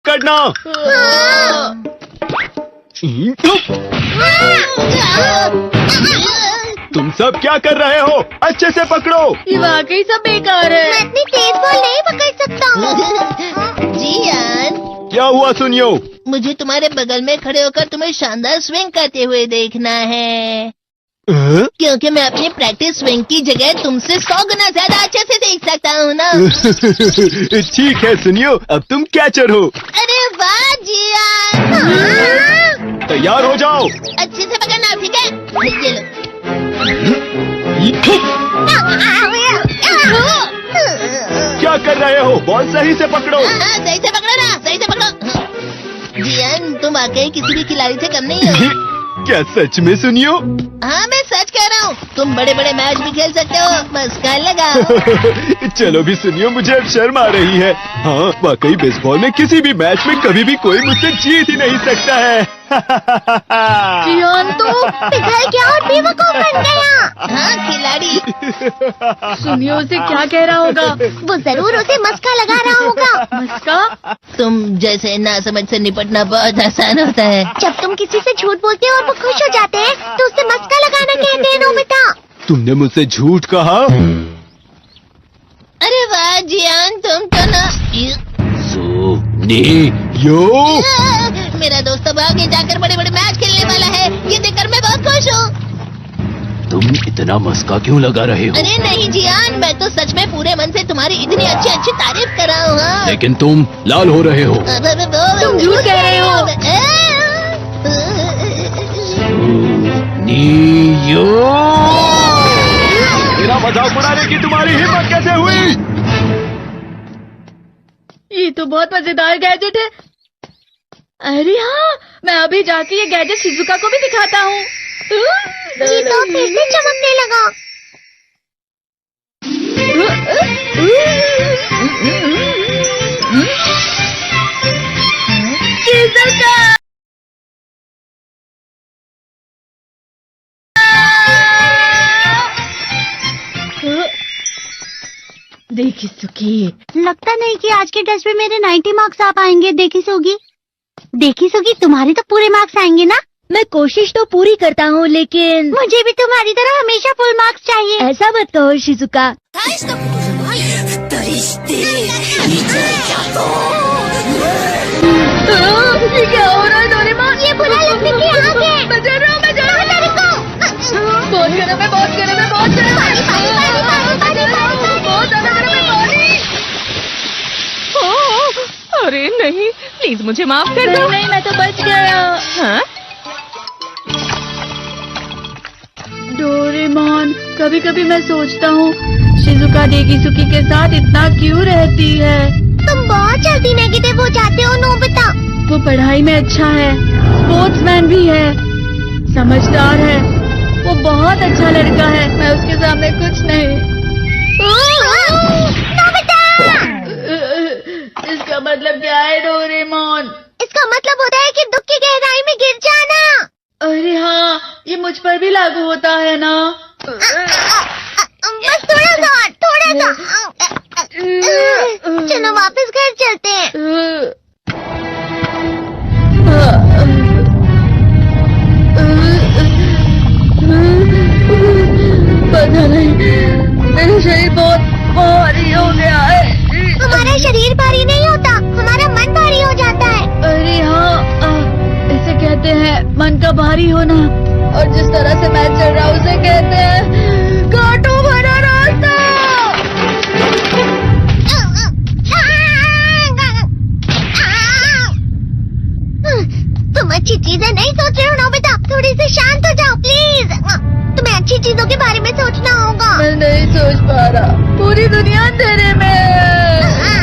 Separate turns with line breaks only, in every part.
पकड़ना। तुम सब क्या कर रहे हो? अच्छे से पकड़ो।
ये वाकई सब बेकार है।
मैं इतनी तेज बॉल नहीं पकड़ सकता हूँ।
जियान,
क्या हुआ सुनियो?
मुझे तुम्हारे बगल में खड़े होकर तुम्हें शानदार स्विंग करते हुए देखना है, क्योंकि मैं अपनी प्रैक्टिस स्विंग की जगह तुमसे 100 गुना ज्यादा अच्छे से देख सकता हूँ ना।
ठीक है सुनियो, अब तुम कैचर हो।
अरे वाह जियान,
तैयार हो जाओ।
अच्छे से पकड़ना, ठीक है? ये लो।
क्या कर रहे हो? बॉल सही से पकड़ो।
हाँ, सही से पकड़ो ना, सही से पकड़ो। जियान, तुम वाकई किसी भी खिलाड़ी से कम नहीं हो।
क्या सच में सुनियो?
हाँ, मैं सच कह रहा हूँ। तुम बड़े बड़े मैच भी खेल सकते हो, मस्का लगाओ।
चलो भी सुनियो, मुझे अब शर्म आ रही है। हाँ, वाकई बेसबॉल में किसी भी मैच में कभी भी कोई मुझसे जीत ही नहीं सकता है।
जियान तो
पिघल गया और बेवकूफ बन गया।
हाँ, खिलाड़ी।
सुनियो उसे क्या कह रहा होगा?
वो जरूर उसे मस्का लगा रहा होगा।
मस्का?
तुम जैसे नासमझ से निपटना बहुत आसान होता है।
जब तुम किसी से झूठ बोलते हो और वो खुश हो जाते हैं तो उससे मस्का लगाना कहते हैं नोबिता।
तुमने मुझसे झूठ कहा?
अरे वाह जियान, तुम तो ना।
यो
मेरा दोस्त अब आगे जाकर बड़े बड़े मैच खेलने वाला है, ये देखकर मैं बहुत खुश हूँ।
तुम इतना मस्का क्यों लगा रहे हो?
अरे नहीं जियान, मैं तो सच में पूरे मन से तुम्हारी इतनी अच्छी अच्छी तारीफ कर रहा हूँ। हाँ।
लेकिन तुम लाल हो रहे हो।
तुम
झूठ कह रहे हो।
मेरा मजाक उड़ाने की तुम्हारी हिम्मत कैसे हुई?
ये तो बहुत मजेदार गैजेट है। अरे हाँ, मैं अभी जाके ये गैजेट शिजुका को भी दिखाता हूँ।
जी तो फिर से चमकने लगा।
शिजुका! देखी सुखी,
लगता नहीं कि आज के टेस्ट में मेरे 90 मार्क्स आ पाएंगे। देखी सोगी, तुम्हारे तो पूरे मार्क्स आएंगे ना?
मैं कोशिश तो पूरी करता हूँ, लेकिन
मुझे भी तुम्हारी तरह हमेशा फुल मार्क्स चाहिए।
ऐसा मत कहो शिजुका। ये क्या हो रहा है डोरेमोन?
ये बुरा लगने की आग है।
मैं जल रहा हूँ, मैं जल रहा हूँ। बहुत गरम है, बहुत गरम है, बहुत गरम है। बहुत ज्यादा गरम है पानी।
अरे नहीं, प्लीज मुझे माफ कर दो।
नहीं, मैं तो बच गया।
हाँ?
डोरेमोन, कभी कभी मैं सोचता हूँ शिजुका डेकिसुकी के साथ इतना क्यों रहती है।
तुम बहुत जल्दी नेगेटिव हो जाते हो नोबिता।
वो पढ़ाई में अच्छा है, स्पोर्ट्समैन भी है, समझदार है, वो बहुत अच्छा लड़का है। मैं उसके सामने कुछ नहीं।
नोबिता!
इसका मतलब क्या है डोरेमोन?
इसका मतलब होता है कि दुख की गहराई में गिर जाना।
अरे हाँ, ये मुझ पर भी लागू होता है ना।
बस थोड़ा सा। चलो वापस घर चलते हैं।
पता नहीं, मेरा शरीर बहुत भारी हो गया है।
हमारा शरीर भारी नहीं होता, हमारा मन भारी हो जाता है।
अरे हाँ, इसे कहते हैं मन का भारी होना। और जिस तरह से मैं चल रहा हूँ उसे कहते हैं कांटों भरा रास्ता।
तुम अच्छी चीजें नहीं सोच रहे हो नोबिता, थोड़ी सी शांत हो जाओ प्लीज। तुम्हें अच्छी चीजों के बारे में सोचना होगा।
मैं नहीं सोच पा रहा, पूरी दुनिया अंधेरे में है।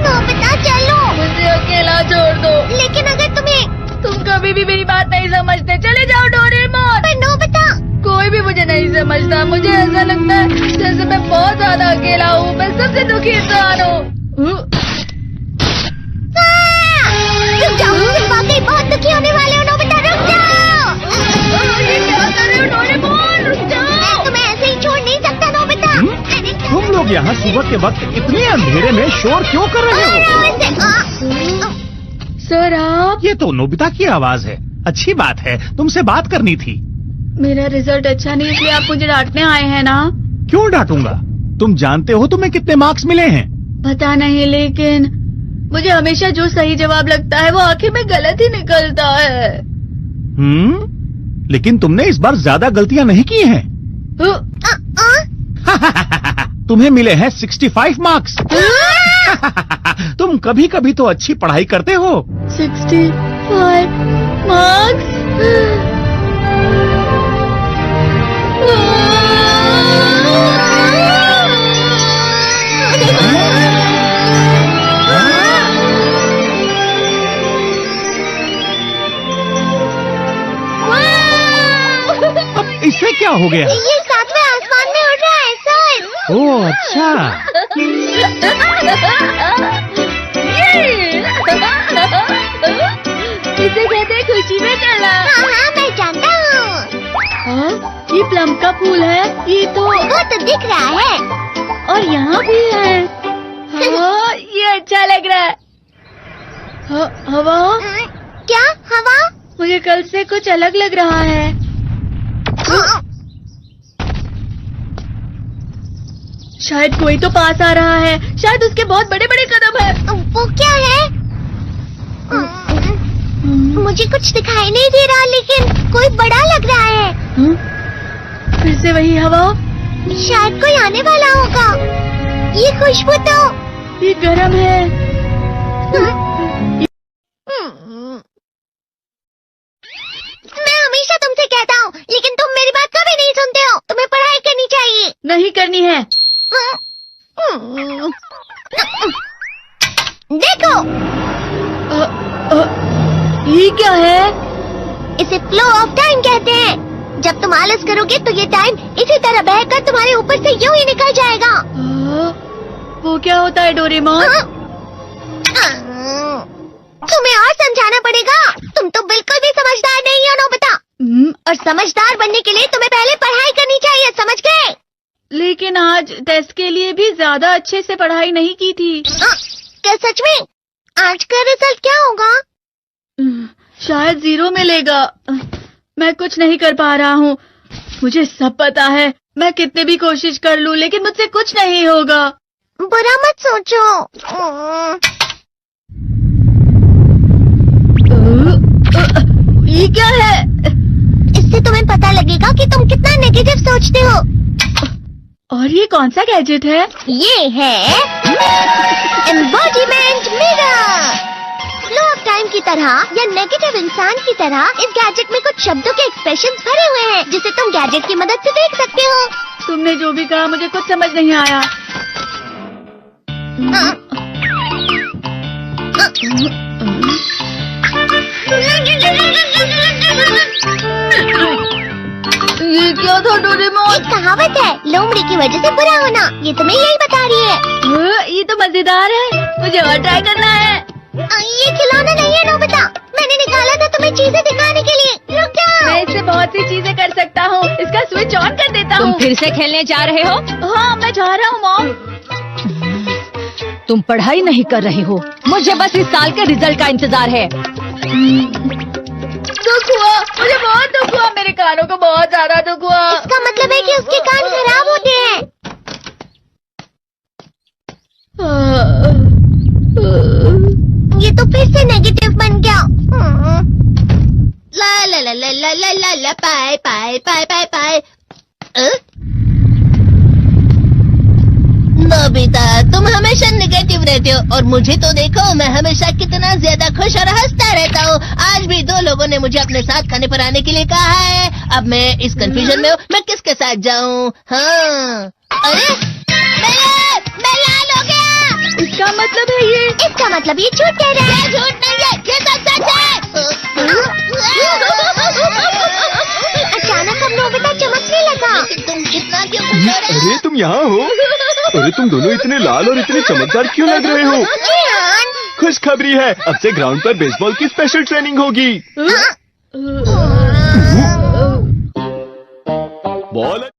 नोबिता चलो।
मुझे अकेला छोड़ दो।
लेकिन अगर
तुम कभी भी मेरी बात नहीं समझते, चले जाओ डोरेमोन।
पर नोबिता,
कोई भी मुझे नहीं समझता। मुझे ऐसा लगता है जैसे मैं बहुत ज्यादा अकेला हूँ, मैं सबसे दुखी इंसान हूँ।
रुक जाओ, तुम वाकई बहुत दुखी होने वाले हो नोबिता, रुक जाओ।
ये क्या कर रहे हो डोरेमोन? रुक जाओ।
मैं तुम्हें ऐसे ही छोड़ नहीं सकता नोबिता।
तुम लोग
यहाँ सुबह के वक्त इतने अंधेरे में शोर क्यों कर रहे हो?
सर आप?
ये तो नोबिता की आवाज है। अच्छी बात है, तुमसे बात करनी थी।
मेरा रिजल्ट अच्छा नहीं इसलिए आप मुझे डांटने आए हैं ना?
क्यों डांटूंगा? तुम जानते हो तुम्हें कितने मार्क्स मिले हैं?
पता नहीं, लेकिन मुझे हमेशा जो सही जवाब लगता है वो आखिर में गलत ही निकलता है।
लेकिन तुमने इस बार ज्यादा गलतियां नहीं की हैं। तुम्हें मिले हैं 65 मार्क्स। तुम कभी कभी तो अच्छी पढ़ाई करते हो।
65 मार्क्स?
इससे क्या हो गया?
ये सातवें आसमान में उड़ रहा है सर।
ओह अच्छा।
इसे कहते हैं खुशी में चलना।
हाँ मैं जानता हूँ।
हाँ, ये प्लम का फूल है। ये तो
वो तो दिख रहा है।
और यहाँ भी है। हाँ, ये अच्छा लग रहा है। हवा?
क्या हवा?
मुझे कल से कुछ अलग लग रहा है। शायद कोई तो पास आ रहा है। शायद उसके बहुत बड़े बड़े कदम है।
वो क्या है? मुझे कुछ दिखाई नहीं दे रहा, लेकिन कोई बड़ा लग रहा है।
फिर से वही हवा?
शायद कोई आने वाला होगा। ये खुशबू तो
ये गरम है।
मैं हमेशा तुमसे कहता हूँ, लेकिन तुम मेरी बात कभी नहीं सुनते हो। तुम्हें पढ़ाई करनी चाहिए।
नहीं करनी है।
देखो,
ये क्या है?
इसे फ्लो ऑफ टाइम कहते हैं। जब तुम आलस करोगे तो ये टाइम इसी तरह बहकर तुम्हारे ऊपर से यूं ही निकल जाएगा।
वो क्या होता है डोरेमोन?
तुम्हें और समझाना पड़ेगा। तुम तो बिल्कुल भी समझदार नहीं हो नोबिता। और समझदार बनने के लिए तुम्हें पहले पढ़ाई करनी चाहिए, समझ गए?
लेकिन आज टेस्ट के लिए भी ज्यादा अच्छे से पढ़ाई नहीं की थी।
क्या सच में? आज का रिजल्ट क्या होगा?
शायद 0 मिलेगा। मैं कुछ नहीं कर पा रहा हूँ। मुझे सब पता है। मैं कितने भी कोशिश कर लूँ, लेकिन मुझसे कुछ नहीं होगा।
बुरा मत सोचो।
ये क्या है?
इससे तुम्हें पता लगेगा कि तुम कितना नेगेटिव सोचते हो।
और ये कौन सा गैजेट है?
ये है embodiment mirror. Flow of time की तरह या नेगेटिव इंसान की तरह इस गैजेट में कुछ शब्दों के एक्सप्रेशंस भरे हुए हैं, जिसे तुम गैजेट की मदद से देख सकते हो।
तुमने जो भी कहा मुझे कुछ समझ नहीं आया। ये क्या था डोरेमोन?
एक कहावत है, लोमड़ी की वजह से बुरा होना। ये तुम्हें यही बता रही है।
ये तो मजेदार है। मुझे और ट्राई करना है।
ये खिलौना नहीं है नोबिता। मैंने निकाला था तुम्हें चीजें दिखाने के लिए। रुक जाओ।
मैं इससे बहुत सी चीजें कर सकता हूँ। इसका स्विच ऑन कर देता हूँ।
तुम फिर से खेलने जा रहे हो?
हाँ, मैं जा रहा हूँ मॉम।
तुम पढ़ाई नहीं कर रही हो। मुझे बस इस साल के रिजल्ट का इंतजार है।
दुख हुआ, मुझे बहुत दुख हुआ। मेरे कानों को बहुत ज्यादा दुख हुआ।
इसका मतलब है कि उसके कान खराब होते हैं। ये तो फिर से नेगेटिव बन गया।
ला ला ला ला ला ला ला ला पाए पाए पाए पाए पाए। नोबिता, तुम हमेशा नेगेटिव रहते हो और मुझे तो देखो, मैं हमेशा कितना ज्यादा खुश और हंसता रहता हूँ। आज भी 2 लोगों ने मुझे अपने साथ खाने पर आने के लिए कहा है। अब मैं इस कंफ्यूजन में हूँ, मैं किसके साथ जाऊँ? हाँ, अरे मैं लाल हो गया।
इसका मतलब है ये?
इसका मतलब ये झूठ कह रहा है।
झूठ नहीं है, ये सब सच है।
अचानक अब नोबिता चमकने लगा।
तुम इतना क्यों खुश हो रहे हो?
अरे तुम यहाँ हो? अरे तुम दोनों इतने लाल और इतने चमकदार क्यों लग रहे हो? खुशखबरी है, अब से ग्राउंड पर बेसबॉल की स्पेशल ट्रेनिंग होगी। बॉल